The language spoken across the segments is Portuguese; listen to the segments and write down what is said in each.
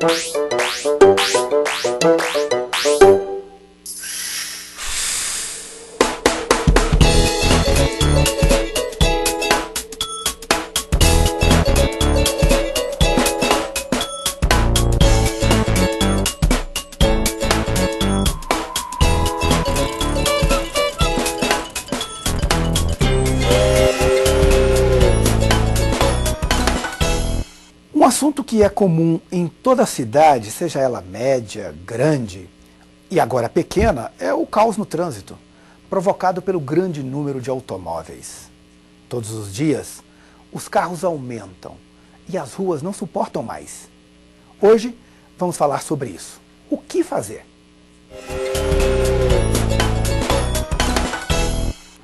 Um assunto que é comum em toda a cidade, seja ela média, grande e agora pequena, é o caos no trânsito, provocado pelo grande número de automóveis. Todos os dias, os carros aumentam e as ruas não suportam mais. Hoje, vamos falar sobre isso. O que fazer?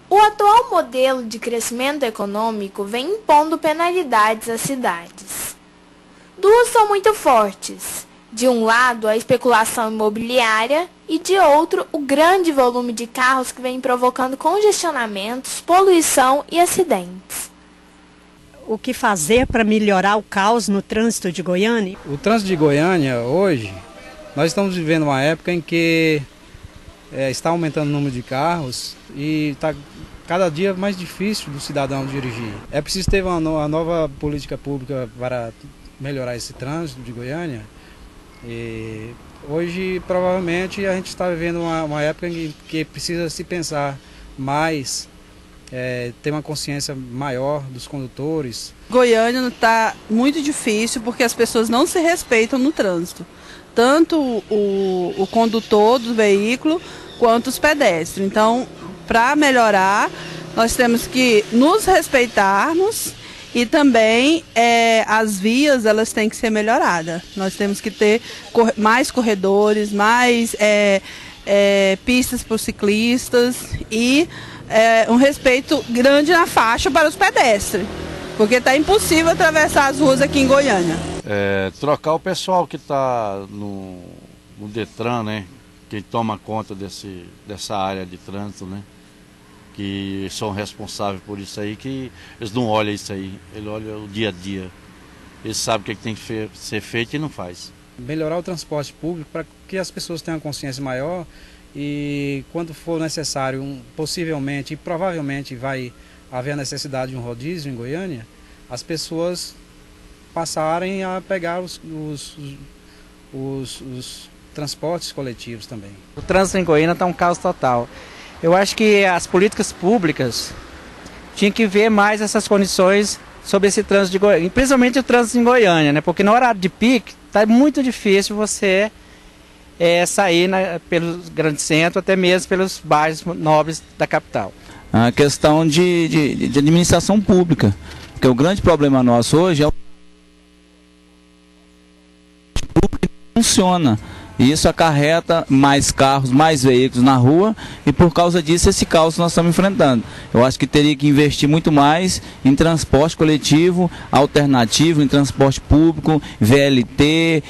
O atual modelo de crescimento econômico vem impondo penalidades às cidades. Duas são muito fortes. De um lado, a especulação imobiliária e, de outro, o grande volume de carros que vem provocando congestionamentos, poluição e acidentes. O que fazer para melhorar o caos no trânsito de Goiânia? O trânsito de Goiânia, hoje, nós estamos vivendo uma época em que está aumentando o número de carros e está cada dia mais difícil do cidadão dirigir. É preciso ter uma nova política pública para melhorar esse trânsito de Goiânia. E hoje, provavelmente, a gente está vivendo uma época em que precisa se pensar mais, ter uma consciência maior dos condutores. Goiânia está muito difícil porque as pessoas não se respeitam no trânsito. Tanto o condutor do veículo quanto os pedestres. Então, para melhorar, nós temos que nos respeitarmos. E também as vias, elas têm que ser melhoradas. Nós temos que ter mais corredores, mais pistas para os ciclistas e um respeito grande na faixa para os pedestres. Porque está impossível atravessar as ruas aqui em Goiânia. Trocar o pessoal que está no Detran, né? Quem toma conta dessa área de trânsito, né? Que são responsáveis por isso aí, que eles não olham isso aí, eles olham o dia a dia. Eles sabem o que tem que ser feito e não faz. Melhorar o transporte público para que as pessoas tenham uma consciência maior e quando for necessário, possivelmente e provavelmente vai haver a necessidade de um rodízio em Goiânia, as pessoas passarem a pegar os transportes coletivos também. O trânsito em Goiânia está um caos total. Eu acho que as políticas públicas tinham que ver mais essas condições sobre esse trânsito de Goiânia, principalmente o trânsito em Goiânia, né? Porque no horário de pico está muito difícil você sair pelos grandes centros, até mesmo pelos bairros nobres da capital. A questão de administração pública, porque o grande problema nosso hoje é o público que não funciona. E isso acarreta mais carros, mais veículos na rua e por causa disso esse caos nós estamos enfrentando. Eu acho que teria que investir muito mais em transporte coletivo, alternativo, em transporte público, VLT,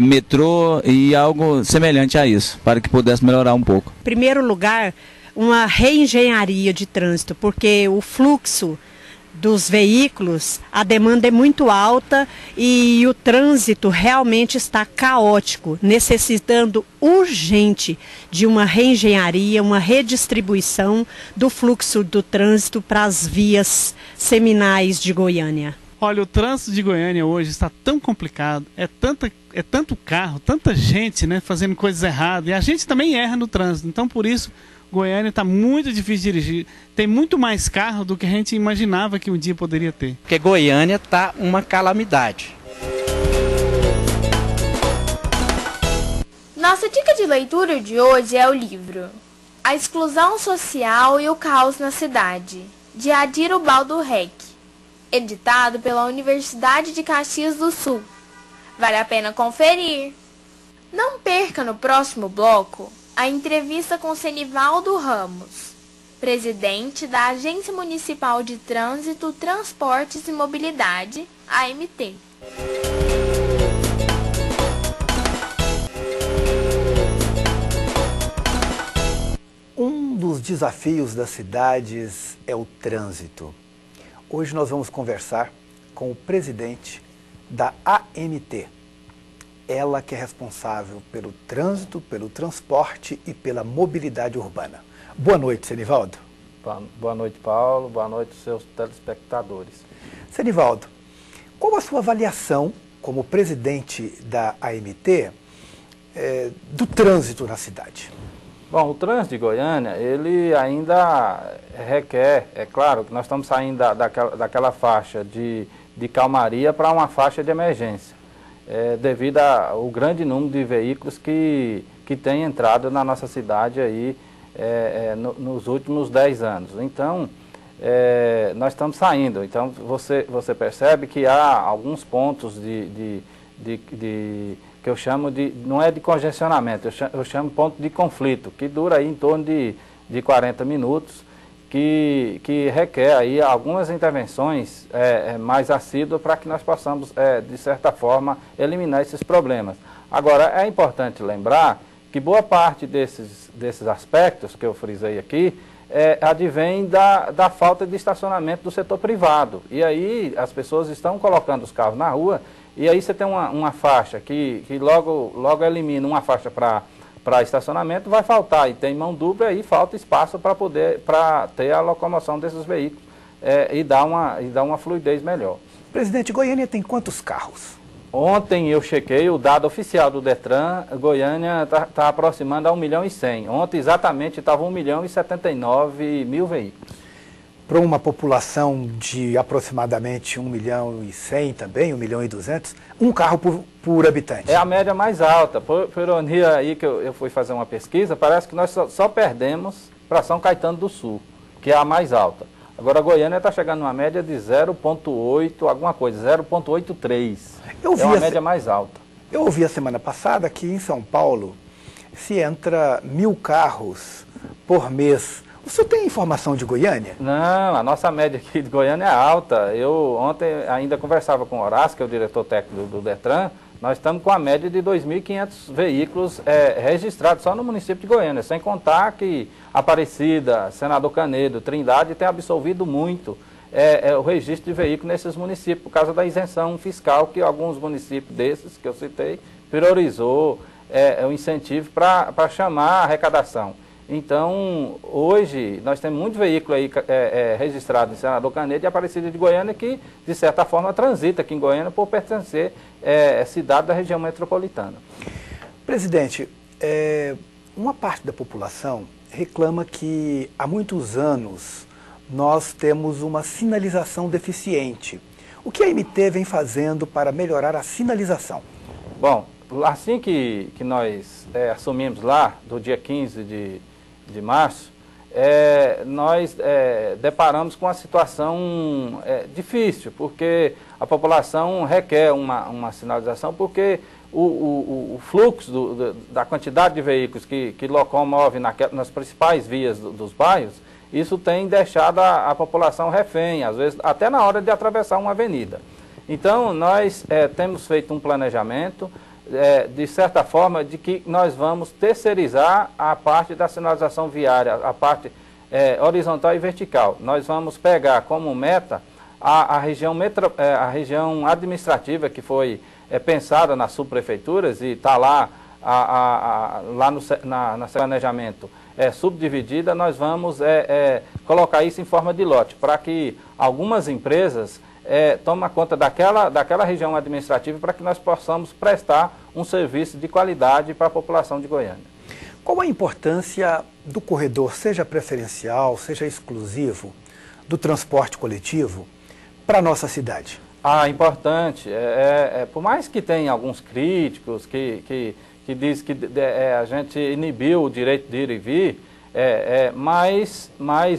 metrô e algo semelhante a isso, para que pudesse melhorar um pouco. Em primeiro lugar, uma reengenharia de trânsito, porque o fluxo dos veículos, a demanda é muito alta e o trânsito realmente está caótico, necessitando urgente de uma reengenharia, uma redistribuição do fluxo do trânsito para as vias seminais de Goiânia. Olha, o trânsito de Goiânia hoje está tão complicado, é tanto carro, tanta gente, né, fazendo coisas erradas, e a gente também erra no trânsito, então por isso Goiânia está muito difícil de dirigir. Tem muito mais carro do que a gente imaginava que um dia poderia ter. Porque Goiânia está uma calamidade. Nossa dica de leitura de hoje é o livro A Exclusão Social e o Caos na Cidade, de Adir Ubaldo Reck, editado pela Universidade de Caxias do Sul. Vale a pena conferir. Não perca no próximo bloco a entrevista com Senivaldo Ramos, presidente da Agência Municipal de Trânsito, Transportes e Mobilidade, AMT. Um dos desafios das cidades é o trânsito. Hoje nós vamos conversar com o presidente da AMT, ela que é responsável pelo trânsito, pelo transporte e pela mobilidade urbana. Boa noite, Senivaldo. Boa noite, Paulo. Boa noite, seus telespectadores. Senivaldo, qual a sua avaliação como presidente da AMT do trânsito na cidade? Bom, o trânsito de Goiânia, ele ainda requer, é claro que nós estamos saindo daquela faixa de calmaria para uma faixa de emergência, devido ao grande número de veículos que tem entrado na nossa cidade aí nos últimos 10 anos. Então, nós estamos saindo. Então, você percebe que há alguns pontos que eu chamo de, não é de congestionamento, eu chamo ponto de conflito, que dura aí em torno de 40 minutos, que requer aí algumas intervenções mais assíduas para que nós possamos, de certa forma, eliminar esses problemas. Agora, é importante lembrar que boa parte desses aspectos que eu frisei aqui advém da falta de estacionamento do setor privado. E aí as pessoas estão colocando os carros na rua, e aí você tem uma faixa que logo elimina uma faixa para estacionamento, vai faltar, e tem mão dupla, e falta espaço para ter a locomoção desses veículos e dar uma fluidez melhor. Presidente, Goiânia tem quantos carros? Ontem eu chequei o dado oficial do Detran, Goiânia está aproximando a 1.100.000. Ontem exatamente estava 1.079.000 veículos. Para uma população de aproximadamente 1.100.000 também, 1.200.000, um carro por habitante. É a média mais alta. Por ironia aí que eu fui fazer uma pesquisa, parece que nós só perdemos para São Caetano do Sul, que é a mais alta. Agora a Goiânia está chegando numa média de 0,8 alguma coisa, 0,83. É uma média mais alta. Eu ouvi a semana passada que em São Paulo se entra 1.000 carros por mês. O senhor tem informação de Goiânia? Não, a nossa média aqui de Goiânia é alta. Eu ontem ainda conversava com o Horácio, que é o diretor técnico do Detran. Nós estamos com a média de 2.500 veículos registrados só no município de Goiânia, sem contar que Aparecida, Senador Canedo, Trindade tem absolvido muito o registro de veículos nesses municípios, por causa da isenção fiscal que alguns municípios desses, que eu citei, priorizou o incentivo para chamar a arrecadação. Então, hoje, nós temos muito veículo aí registrado em Senador Canedo e Aparecida de Goiânia que, de certa forma, transita aqui em Goiânia por pertencer à cidade da região metropolitana. Presidente, uma parte da população reclama que há muitos anos nós temos uma sinalização deficiente. O que a AMT vem fazendo para melhorar a sinalização? Bom, assim que nós assumimos lá, do dia 15 de março, nós deparamos com uma situação difícil, porque a população requer uma sinalização, porque o fluxo da quantidade de veículos que locomovem nas principais vias dos bairros, isso tem deixado a população refém, às vezes até na hora de atravessar uma avenida. Então, nós temos feito um planejamento, de certa forma, de que nós vamos terceirizar a parte da sinalização viária, a parte horizontal e vertical. Nós vamos pegar como meta a região administrativa que foi pensada nas subprefeituras e está lá, no planejamento subdividida. Nós vamos colocar isso em forma de lote, para que algumas empresas tomem conta daquela região administrativa, para que nós possamos prestar um serviço de qualidade para a população de Goiânia. Qual a importância do corredor, seja preferencial, seja exclusivo, do transporte coletivo para a nossa cidade? Importante. Por mais que tenha alguns críticos que dizem que a gente inibiu o direito de ir e vir, mas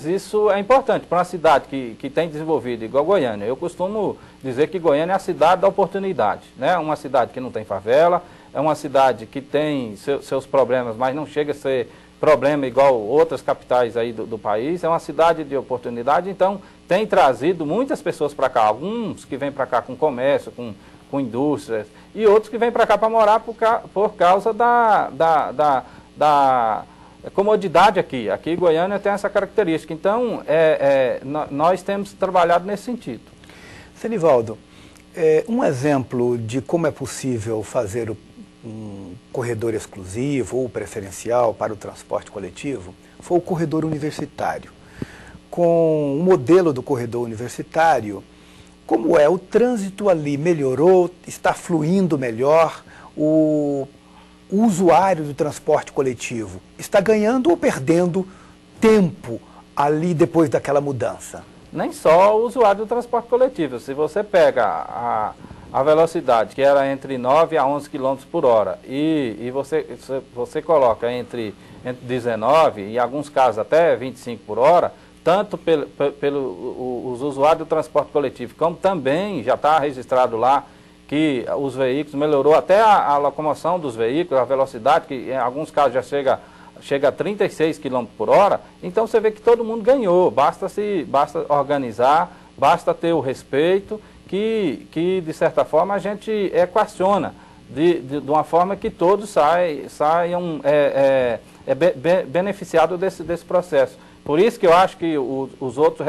isso é importante para uma cidade que tem desenvolvido igual Goiânia. Eu costumo dizer que Goiânia é a cidade da oportunidade, né? Uma cidade que não tem favela, é uma cidade que tem seus problemas, mas não chega a ser problema igual outras capitais aí do país. É uma cidade de oportunidade, então tem trazido muitas pessoas para cá, alguns que vêm para cá com comércio, com indústrias, e outros que vêm para cá para morar por causa da comodidade aqui. Aqui em Goiânia tem essa característica. Então, nós temos trabalhado nesse sentido. Senivaldo, um exemplo de como é possível fazer corredor exclusivo ou preferencial para o transporte coletivo foi o corredor universitário. Com o modelo do corredor universitário, como é? O trânsito ali melhorou, está fluindo melhor, o usuário do transporte coletivo está ganhando ou perdendo tempo ali depois daquela mudança? Nem só o usuário do transporte coletivo. Se você pega a velocidade, que era entre 9 a 11 km por hora, e você coloca entre 19 e em alguns casos até 25 por hora, tanto pelos usuários do transporte coletivo, como também já está registrado lá que os veículos, melhorou até a locomoção dos veículos, a velocidade, que em alguns casos já chega a 36 km por hora, então você vê que todo mundo ganhou, basta organizar, basta ter o respeito, que de certa forma a gente equaciona de uma forma que todos saiam beneficiados desse processo. Por isso que eu acho que os outros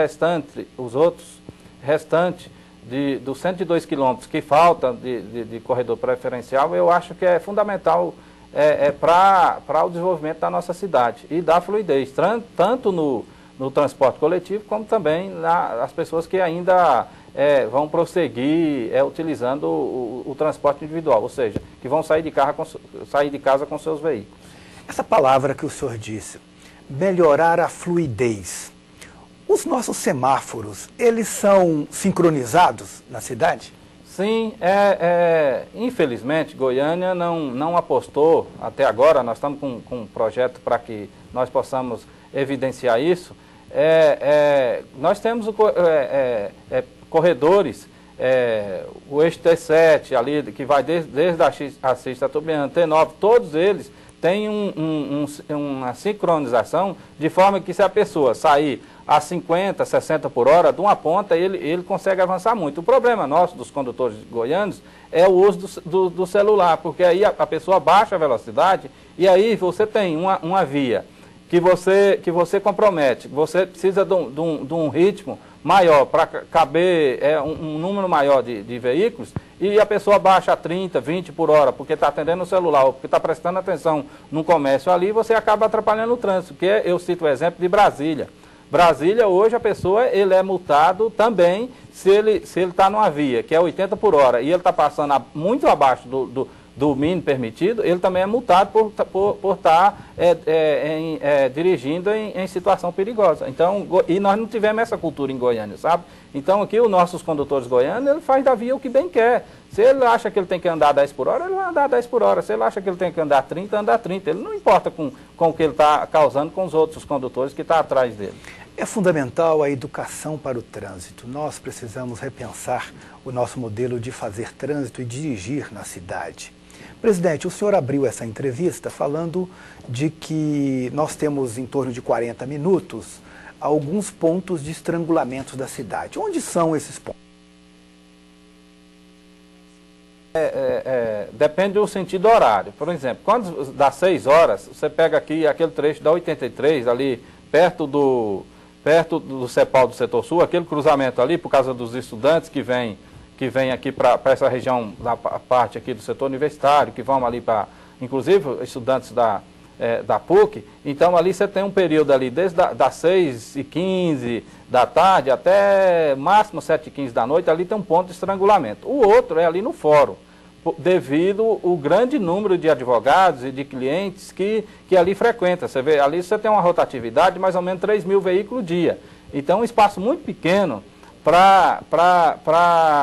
restantes dos 102 quilômetros que faltam de corredor preferencial, eu acho que é fundamental para o desenvolvimento da nossa cidade e da fluidez, tanto no transporte coletivo, como também as pessoas que ainda vão prosseguir utilizando o transporte individual, ou seja, que vão sair de casa com seus veículos. Essa palavra que o senhor disse, melhorar a fluidez. Os nossos semáforos, eles são sincronizados na cidade? Sim, infelizmente, Goiânia não apostou, até agora, nós estamos com um projeto para que nós possamos evidenciar isso. Nós temos corredores, o eixo T7, ali, que vai desde a Assis Tatubiana, T9, todos eles têm uma sincronização, de forma que se a pessoa sair a 50, 60 por hora de uma ponta, ele consegue avançar muito. O problema nosso, dos condutores goianos, é o uso do celular, porque aí a pessoa baixa a velocidade e aí você tem uma via que você compromete, você precisa de um ritmo maior para caber um número maior de veículos, e a pessoa baixa a 30, 20 por hora, porque está atendendo o celular, ou porque está prestando atenção no comércio ali, você acaba atrapalhando o trânsito, que eu cito o exemplo de Brasília. Brasília, hoje, a pessoa, ele é multado também se ele está numa via, que é 80 por hora, e ele está passando muito abaixo do mínimo permitido, ele também é multado por estar dirigindo em situação perigosa. Então, e nós não tivemos essa cultura em Goiânia, sabe? Então, aqui, os nossos condutores goianos, ele faz da via o que bem quer. Se ele acha que ele tem que andar 10 por hora, ele vai andar 10 por hora. Se ele acha que ele tem que andar 30, andar 30. Ele não importa com o que ele está causando com os outros condutores que estão atrás dele. É fundamental a educação para o trânsito. Nós precisamos repensar o nosso modelo de fazer trânsito e dirigir na cidade. Presidente, o senhor abriu essa entrevista falando de que nós temos em torno de 40 minutos alguns pontos de estrangulamento da cidade. Onde são esses pontos? Depende do sentido horário. Por exemplo, quando dá 6 horas, você pega aqui aquele trecho da 83, ali perto do CEPAL do Setor Sul, aquele cruzamento ali, por causa dos estudantes que vêm aqui para essa região, da parte aqui do setor universitário, que vão ali para, inclusive, estudantes da PUC. Então, ali você tem um período ali, desde das 6h15 da tarde até máximo 7h15 da noite, ali tem um ponto de estrangulamento. O outro é ali no fórum, devido ao grande número de advogados e de clientes que ali frequentam. Você vê, ali você tem uma rotatividade de mais ou menos 3 mil veículos dia. Então, um espaço muito pequeno para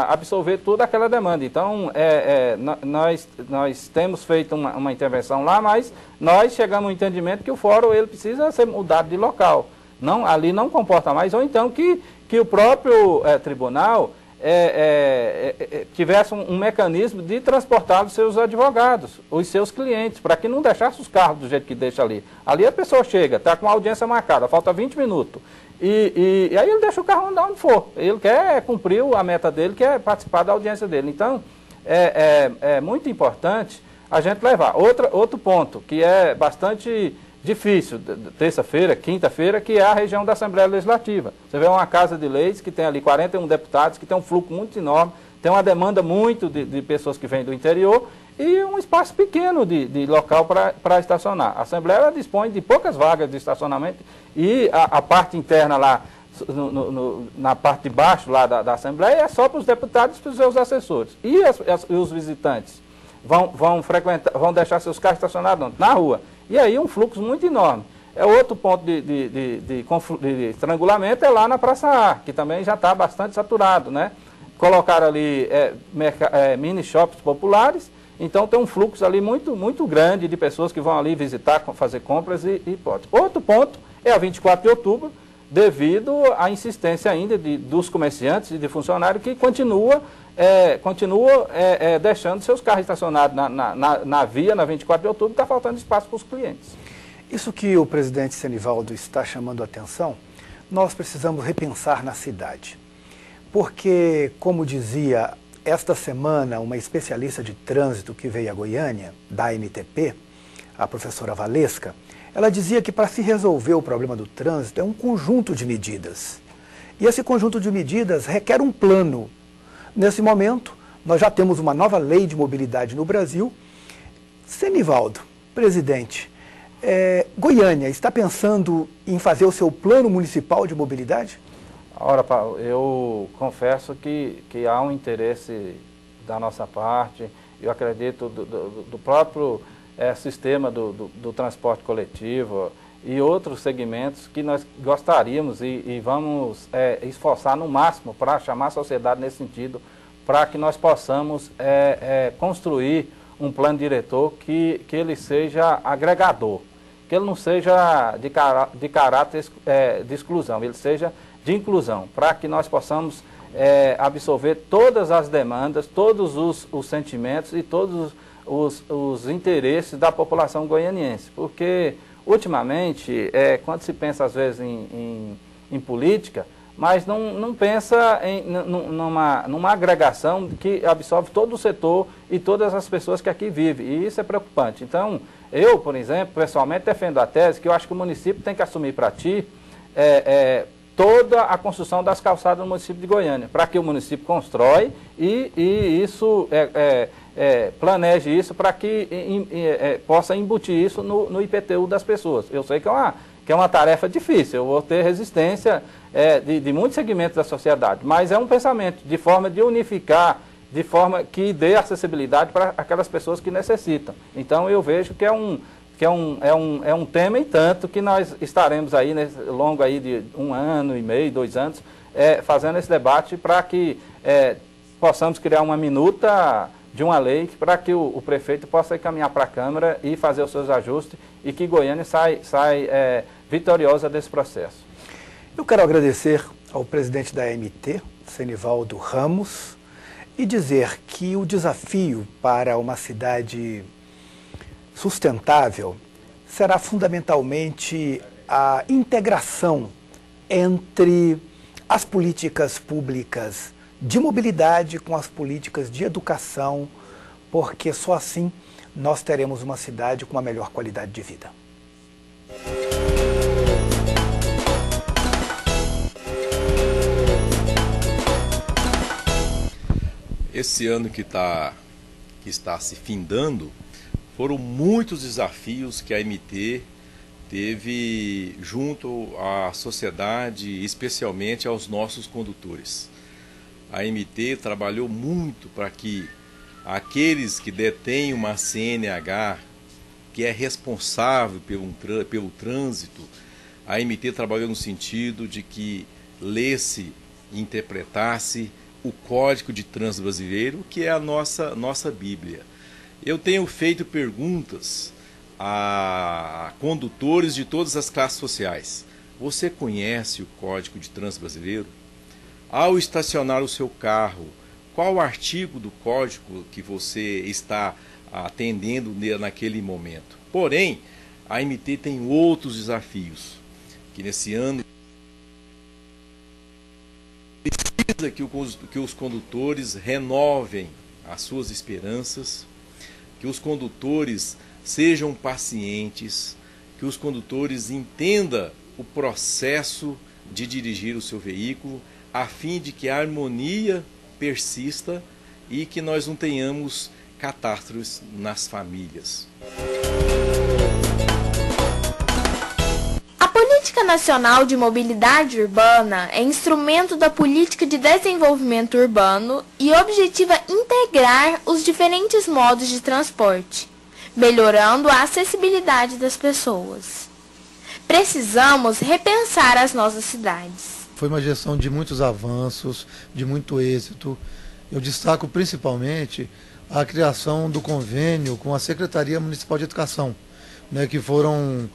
absorver toda aquela demanda. Então, nós temos feito uma intervenção lá, mas nós chegamos ao entendimento que o fórum ele precisa ser mudado de local. Ali não comporta mais, ou então que o próprio tribunal tivesse um mecanismo de transportar os seus advogados, os seus clientes, para que não deixasse os carros do jeito que deixa ali. Ali a pessoa chega, está com a audiência marcada, falta 20 minutos. E aí ele deixa o carro andar onde for. Ele quer cumprir a meta dele, quer participar da audiência dele. Então, é muito importante a gente levar. Outro ponto, que é bastante difícil, terça-feira, quinta-feira, que é a região da Assembleia Legislativa. Você vê uma Casa de Leis que tem ali 41 deputados, que tem um fluxo muito enorme tem uma demanda muito de pessoas que vêm do interior e um espaço pequeno de local para estacionar. A Assembleia ela dispõe de poucas vagas de estacionamento e a parte interna lá, na parte de baixo lá da Assembleia, é só para os deputados e para os seus assessores. E os visitantes vão deixar seus carros estacionados na rua. E aí um fluxo muito enorme. Outro ponto de estrangulamento é lá na Praça A, que também já está bastante saturado, né? Colocaram ali mini shoppings populares, então tem um fluxo ali muito grande de pessoas que vão ali visitar, fazer compras e pode. Outro ponto é a 24 de outubro, devido à insistência ainda dos comerciantes e de funcionários que continua deixando seus carros estacionados na via, na 24 de outubro, está faltando espaço para os clientes. Isso que o presidente Senivaldo está chamando a atenção, nós precisamos repensar na cidade. Porque, como dizia esta semana uma especialista de trânsito que veio a Goiânia, da MTP, a professora Valesca, ela dizia que para se resolver o problema do trânsito é um conjunto de medidas. E esse conjunto de medidas requer um plano. Nesse momento, nós já temos uma nova lei de mobilidade no Brasil. Senivaldo, presidente, Goiânia está pensando em fazer o seu plano municipal de mobilidade? Ora, Paulo, eu confesso que há um interesse da nossa parte, eu acredito do próprio sistema do transporte coletivo e outros segmentos que nós gostaríamos e vamos esforçar no máximo para chamar a sociedade nesse sentido, para que nós possamos construir um plano diretor que ele seja agregador, que ele não seja de caráter de exclusão, ele seja de inclusão, para que nós possamos absorver todas as demandas, todos os sentimentos e todos os interesses da população goianiense. Porque, ultimamente, quando se pensa às vezes em política, mas não pensa numa agregação que absorve todo o setor e todas as pessoas que aqui vivem, e isso é preocupante. Então, eu, por exemplo, pessoalmente defendo a tese que eu acho que o município tem que assumir para ti toda a construção das calçadas no município de Goiânia, para que o município constrói e isso planeje isso para que possa embutir isso no IPTU das pessoas. Eu sei que é uma tarefa difícil, eu vou ter resistência de muitos segmentos da sociedade, mas é um pensamento de forma de unificar, de forma que dê acessibilidade para aquelas pessoas que necessitam. Então eu vejo que é um tema e tanto que nós estaremos aí, longo aí de 1 ano e meio, 2 anos, fazendo esse debate para que possamos criar uma minuta de uma lei para que o prefeito possa encaminhar para a Câmara e fazer os seus ajustes e que Goiânia sai vitoriosa desse processo. Eu quero agradecer ao presidente da AMT, Senivaldo Ramos, e dizer que o desafio para uma cidade sustentável será fundamentalmente a integração entre as políticas públicas de mobilidade com as políticas de educação, porque só assim nós teremos uma cidade com uma melhor qualidade de vida. Esse ano que está se findando, foram muitos desafios que a AMT teve junto à sociedade, especialmente aos nossos condutores. A AMT trabalhou muito para que aqueles que detêm uma CNH, que é responsável pelo trânsito, a AMT trabalhou no sentido de que lesse e interpretasse o Código de Trânsito Brasileiro, que é a nossa Bíblia. Eu tenho feito perguntas a condutores de todas as classes sociais. Você conhece o Código de Trânsito Brasileiro? Ao estacionar o seu carro, qual o artigo do código que você está atendendo naquele momento? Porém, a AMT tem outros desafios, que nesse ano precisa que os condutores renovem as suas esperanças, que os condutores sejam pacientes, que os condutores entendam o processo de dirigir o seu veículo, a fim de que a harmonia persista e que nós não tenhamos catástrofes nas famílias. A Política Nacional de Mobilidade Urbana é instrumento da Política de Desenvolvimento Urbano e objetiva integrar os diferentes modos de transporte, melhorando a acessibilidade das pessoas. Precisamos repensar as nossas cidades. Foi uma gestão de muitos avanços, de muito êxito. Eu destaco principalmente a criação do convênio com a Secretaria Municipal de Educação, né, que foram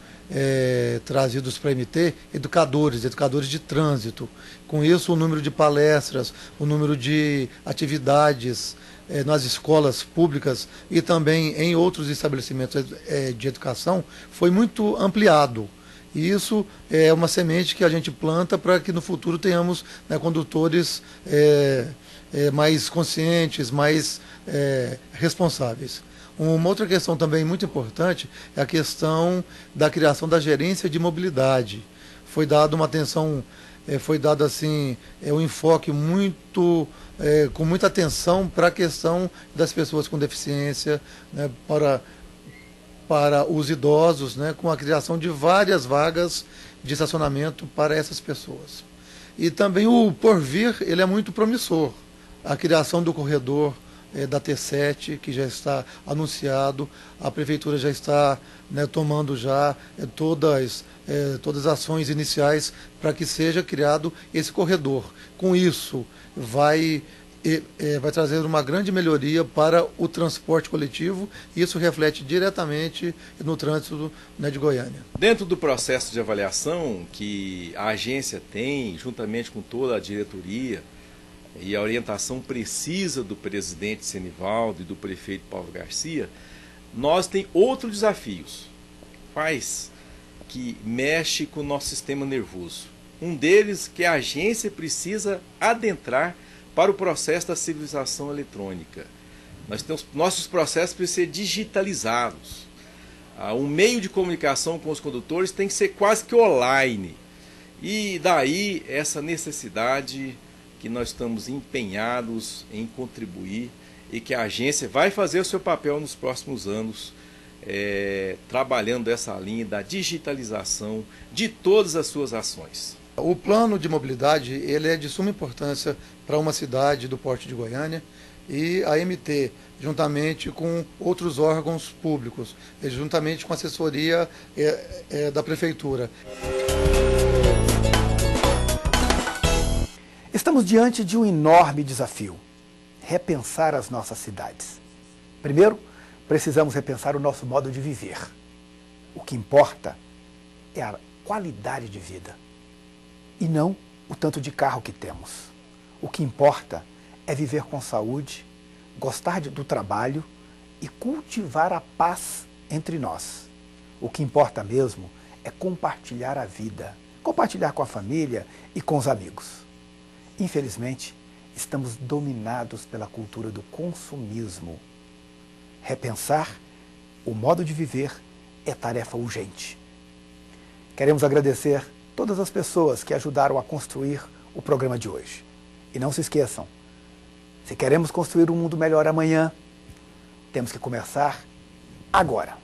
trazidos para a MT educadores de trânsito. Com isso, o número de palestras, o número de atividades nas escolas públicas e também em outros estabelecimentos de educação foi muito ampliado. E isso é uma semente que a gente planta para que no futuro tenhamos, né, condutores mais conscientes, mais responsáveis. Uma outra questão também muito importante é a questão da criação da gerência de mobilidade. Foi dado uma atenção, foi dado assim um enfoque muito com muita atenção para a questão das pessoas com deficiência, né, para os idosos, né, com a criação de várias vagas de estacionamento para essas pessoas. E também o porvir, ele é muito promissor. A criação do corredor da T7, que já está anunciado, a Prefeitura já está, né, tomando já todas as ações iniciais para que seja criado esse corredor. Com isso, vai trazer uma grande melhoria para o transporte coletivo e isso reflete diretamente no trânsito, né, de Goiânia. Dentro do processo de avaliação que a agência tem, juntamente com toda a diretoria, e a orientação precisa do presidente Senivaldo e do prefeito Paulo Garcia, nós temos outros desafios, quais que mexe com o nosso sistema nervoso. Um deles que a agência precisa adentrar para o processo da civilização eletrônica. Nossos processos precisam ser digitalizados. Um meio de comunicação com os condutores tem que ser quase que online. E daí essa necessidade que nós estamos empenhados em contribuir e que a agência vai fazer o seu papel nos próximos anos, trabalhando essa linha da digitalização de todas as suas ações. O plano de mobilidade ele é de suma importância para uma cidade do porte de Goiânia e a MT, juntamente com outros órgãos públicos, juntamente com a assessoria da Prefeitura. Estamos diante de um enorme desafio: repensar as nossas cidades. Primeiro, precisamos repensar o nosso modo de viver. O que importa é a qualidade de vida e não o tanto de carro que temos. O que importa é viver com saúde, gostar do trabalho e cultivar a paz entre nós. O que importa mesmo é compartilhar a vida, compartilhar com a família e com os amigos. Infelizmente, estamos dominados pela cultura do consumismo. Repensar o modo de viver é tarefa urgente. Queremos agradecer todas as pessoas que ajudaram a construir o programa de hoje. E não se esqueçam, se queremos construir um mundo melhor amanhã, temos que começar agora.